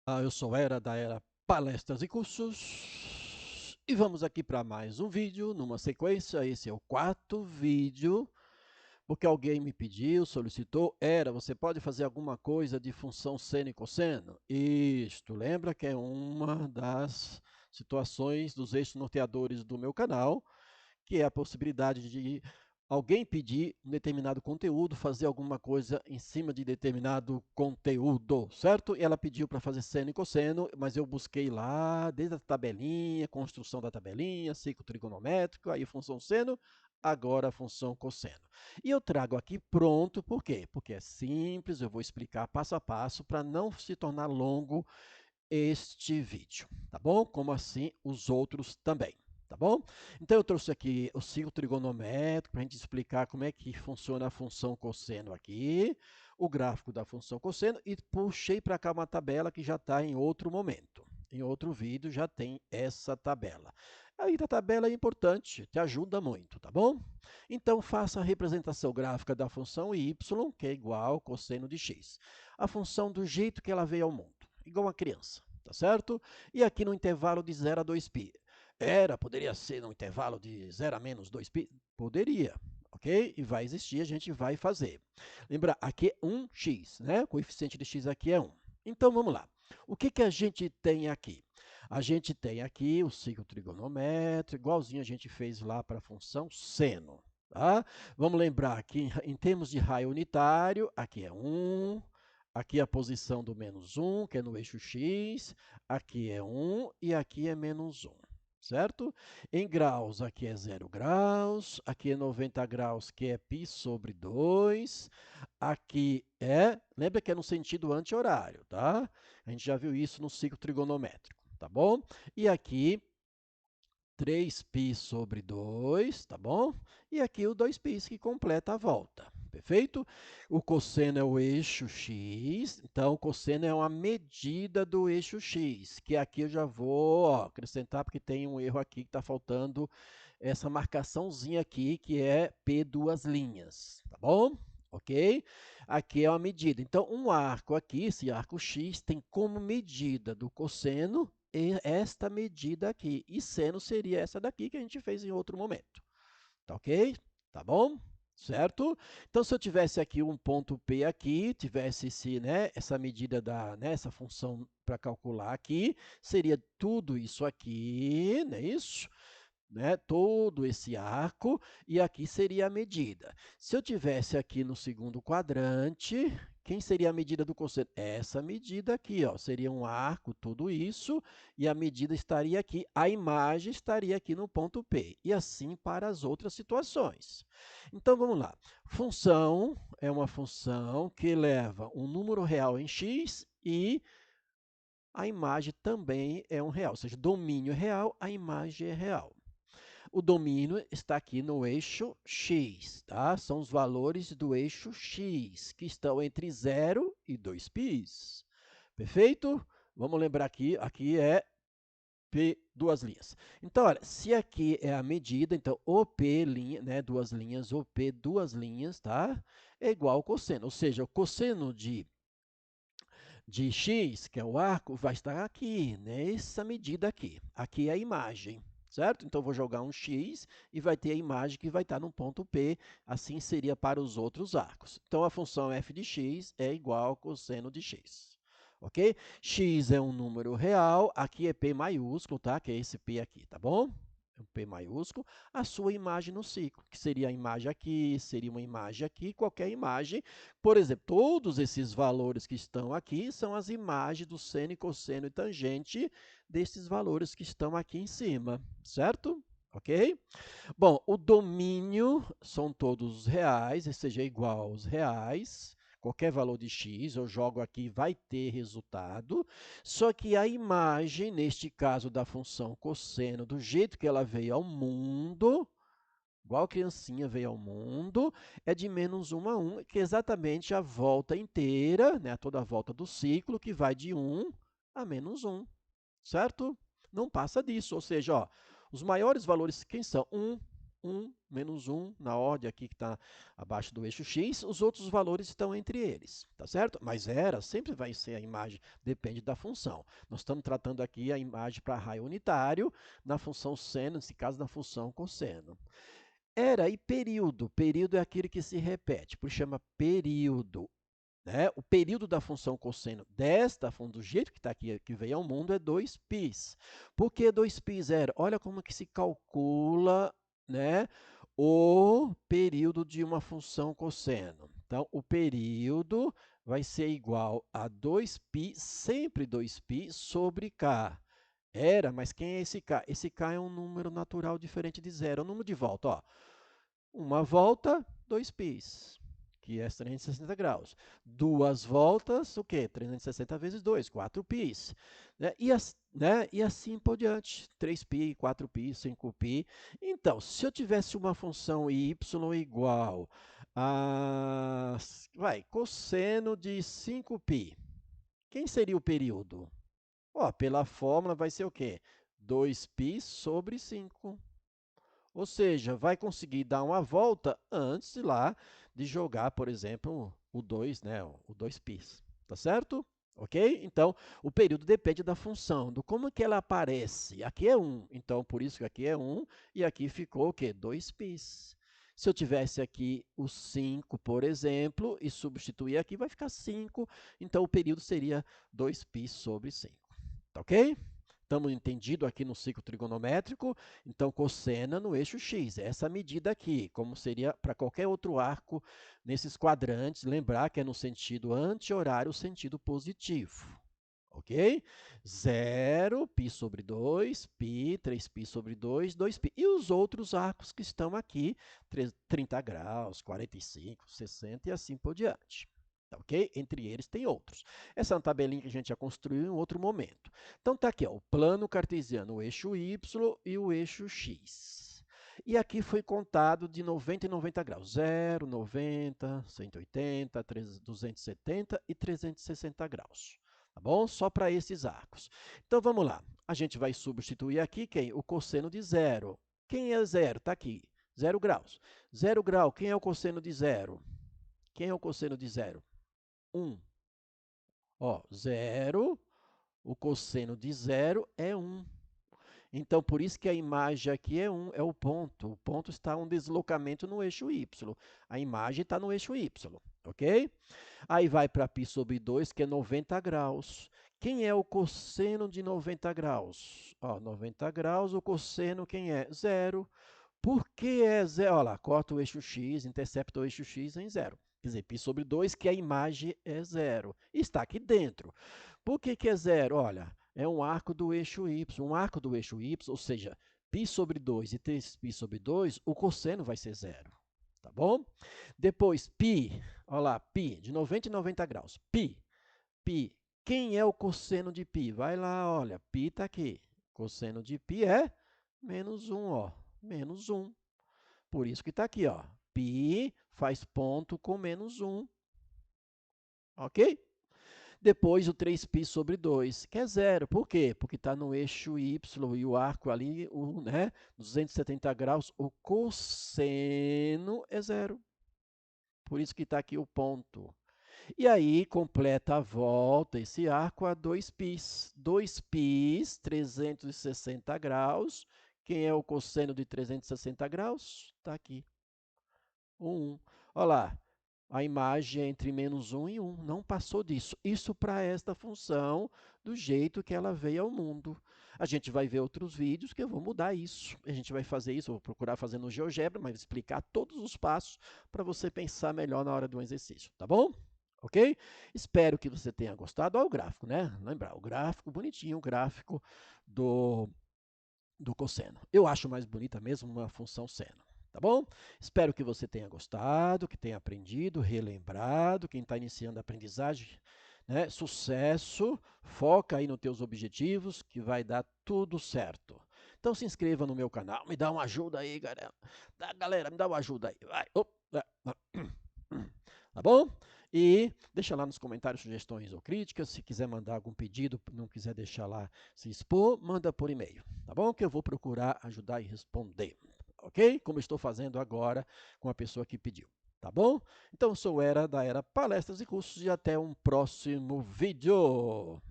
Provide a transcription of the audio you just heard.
Eu sou Era da Era Palestras e Cursos e vamos aqui para mais um vídeo numa sequência. Esse é o quarto vídeo, porque alguém me pediu, solicitou. Era, você pode fazer alguma coisa de função seno e cosseno? Isto, lembra que é uma das situações dos eixos norteadores do meu canal, que é a possibilidade de alguém pedir um determinado conteúdo, fazer alguma coisa em cima de determinado conteúdo, certo? E ela pediu para fazer seno e cosseno, mas eu busquei lá, desde a tabelinha, construção da tabelinha, ciclo trigonométrico, aí função seno, agora a função cosseno. E eu trago aqui pronto, por quê? Porque é simples, eu vou explicar passo a passo para não se tornar longo este vídeo, tá bom? Como assim os outros também, tá bom? Então eu trouxe aqui o ciclo trigonométrico para a gente explicar como é que funciona a função cosseno aqui, o gráfico da função cosseno e puxei para cá uma tabela que já está em outro momento. Em outro vídeo já tem essa tabela. Aí a tabela é importante, te ajuda muito, tá bom? Então faça a representação gráfica da função y, que é igual ao cosseno de x. A função do jeito que ela veio ao mundo, igual uma criança, tá certo? E aqui no intervalo de 0 a 2π. Poderia ser no intervalo de 0 a menos 2π? Poderia, ok? E vai existir, a gente vai fazer. Lembra, aqui é 1x, né? O coeficiente de x aqui é 1. Então, vamos lá. O que a gente tem aqui? A gente tem aqui o ciclo trigonométrico, igualzinho a gente fez lá para a função seno. Tá? Vamos lembrar que em termos de raio unitário, aqui é 1, aqui é a posição do menos 1, que é no eixo x, aqui é 1 e aqui é menos 1, certo? Em graus, aqui é 0 graus, aqui é 90 graus, que é π sobre 2, aqui lembra que é no sentido anti-horário, tá? A gente já viu isso no ciclo trigonométrico, tá bom? E aqui 3π sobre 2, tá bom? E aqui o 2π que completa a volta, perfeito? O cosseno é o eixo x, então o cosseno é uma medida do eixo x, que aqui eu já vou acrescentar, porque tem um erro aqui que está faltando essa marcaçãozinha aqui, que é P duas linhas, tá bom? Ok? Aqui é uma medida. Então, um arco aqui, esse arco x, tem como medida do cosseno esta medida aqui. E seno seria essa daqui que a gente fez em outro momento. Tá ok? Tá bom? Certo? Então, se eu tivesse aqui um ponto P aqui, tivesse essa medida essa função para calcular aqui, seria tudo isso aqui, não é isso? Todo esse arco, e aqui seria a medida. Se eu tivesse aqui no segundo quadrante, quem seria a medida do cosseno? Essa medida aqui, ó, seria um arco, tudo isso, e a medida estaria aqui, a imagem estaria aqui no ponto P, e assim para as outras situações. Então, vamos lá. Função é uma função que leva um número real em x e a imagem também é um real, ou seja, domínio é real, a imagem é real. O domínio está aqui no eixo x, tá? São os valores do eixo x, que estão entre 0 e 2π. Perfeito? Vamos lembrar aqui é P duas linhas. Então, olha, se aqui é a medida, então OP, duas linhas, OP duas linhas, tá? É igual ao cosseno, ou seja, o cosseno de x, que é o arco, vai estar aqui, nessa medida aqui. Aqui é a imagem, certo? Então, vou jogar um x e vai ter a imagem que vai estar no ponto P, assim seria para os outros arcos. Então, a função f de x é igual ao cosseno de x. Ok? X é um número real, aqui é P maiúsculo, tá? Que é esse P aqui, tá bom? Um P maiúsculo, a sua imagem no ciclo, que seria a imagem aqui, seria uma imagem aqui, qualquer imagem. Por exemplo, todos esses valores que estão aqui são as imagens do seno e cosseno e tangente desses valores que estão aqui em cima, certo? Ok? Bom, o domínio são todos reais, ou seja, igual aos reais. Qualquer valor de x, eu jogo aqui, vai ter resultado. Só que a imagem, neste caso da função cosseno, do jeito que ela veio ao mundo, igual a criancinha veio ao mundo, é de menos 1 a 1, que é exatamente a volta inteira, toda a volta do ciclo, que vai de 1 a menos 1, certo? Não passa disso, ou seja, ó, os maiores valores, quem são? 1, 1, menos 1, na ordem aqui que está abaixo do eixo x, os outros valores estão entre eles, tá certo? Mas era, sempre vai ser a imagem, depende da função. Nós estamos tratando aqui a imagem para raio unitário, na função seno, nesse caso, na função cosseno. Era e período. Período é aquele que se repete, por isso chama período. Né? O período da função cosseno desta função, do jeito que está aqui, que veio ao mundo, é 2π. Por que 2π zero? Olha como que se calcula, né, o período de uma função cosseno. Então, o período vai ser igual a 2π, sempre 2π, sobre k. Era, mas quem é esse k? Esse k é um número natural diferente de zero. É um número de volta. Ó. Uma volta, 2π, que é 360 graus. Duas voltas, o quê? 360 vezes 2, 4π. E assim por diante. 3π, 4π, 5π. Então, se eu tivesse uma função y igual a cosseno de 5π, quem seria o período? Ó, pela fórmula vai ser o quê? 2π sobre 5. Ou seja, vai conseguir dar uma volta antes de lá de jogar, por exemplo, o 2, né, o 2π. Tá certo? Ok? Então, o período depende da função, do como que ela aparece. Aqui é 1, então por isso que aqui é 1 e aqui ficou o quê? 2π. Se eu tivesse aqui o 5, por exemplo, e substituir aqui, vai ficar 5, então o período seria 2π sobre 5. Tá ok? Estamos entendidos aqui no ciclo trigonométrico, então cossena no eixo x, essa medida aqui, como seria para qualquer outro arco nesses quadrantes, lembrar que é no sentido anti-horário, sentido positivo, ok? 0, π sobre 2, π, 3π sobre 2, 2π. E os outros arcos que estão aqui, 30 graus, 45, 60 e assim por diante. Ok? Entre eles tem outros. Essa é uma tabelinha que a gente já construiu em outro momento. Então, está aqui ó, o plano cartesiano, o eixo y e o eixo x. E aqui foi contado de 90 em 90 graus. 0, 90, 180, 270 e 360 graus. Tá bom? Só para esses arcos. Então, vamos lá. A gente vai substituir aqui quem? O cosseno de zero. Quem é zero? Está aqui. 0 graus. 0 grau, quem é o cosseno de zero? Quem é o cosseno de zero? 1. Ó, 0, o cosseno de 0 é 1. Então, por isso que a imagem aqui é 1, é o ponto. O ponto está um deslocamento no eixo y. A imagem está no eixo y, ok? Aí vai para π sobre 2, que é 90 graus. Quem é o cosseno de 90 graus? Ó, 90 graus, o cosseno quem é? 0. Por que é 0? Olha lá, corta o eixo x, intercepta o eixo x em 0. Quer dizer, π sobre 2, que a imagem é 0. Está aqui dentro. Por que é 0? Olha, é um arco do eixo y. Um arco do eixo y, ou seja, π sobre 2 e 3π sobre 2, o cosseno vai ser 0. Tá bom? Depois, π, olha lá, π, de 90 e 90 graus. π. Quem é o cosseno de π? Vai lá, olha, π está aqui. Cosseno de π é menos 1, ó, menos 1. Por isso que está aqui, ó. Π faz ponto com menos 1. Ok? Depois o 3π sobre 2, que é 0. Por quê? Porque está no eixo y e o arco ali, 270 graus, o cosseno é 0. Por isso que está aqui o ponto. E aí, completa a volta esse arco a 2π. 2π, 360 graus. Quem é o cosseno de 360 graus? Está aqui. 1. Olha lá, a imagem é entre menos 1 e 1. Não passou disso. Isso para esta função, do jeito que ela veio ao mundo. A gente vai ver outros vídeos que eu vou mudar isso. A gente vai fazer isso, eu vou procurar fazer no GeoGebra, mas explicar todos os passos para você pensar melhor na hora do exercício. Tá bom? Ok? Espero que você tenha gostado. Olha o gráfico, né? Lembrar, o gráfico bonitinho, o gráfico do cosseno. Eu acho mais bonita mesmo uma função seno. Tá bom? Espero que você tenha gostado, que tenha aprendido, relembrado. Quem está iniciando a aprendizagem, né? Sucesso, foca aí nos teus objetivos, que vai dar tudo certo. Então se inscreva no meu canal, me dá uma ajuda aí, galera. Galera, me dá uma ajuda aí. Vai. Tá bom? E deixa lá nos comentários sugestões ou críticas. Se quiser mandar algum pedido, não quiser deixar lá se expor, manda por e-mail. Tá bom? Que eu vou procurar ajudar e responder. ok? Como estou fazendo agora com a pessoa que pediu, tá bom? Então, sou Era da Era Palestras e Cursos e até um próximo vídeo.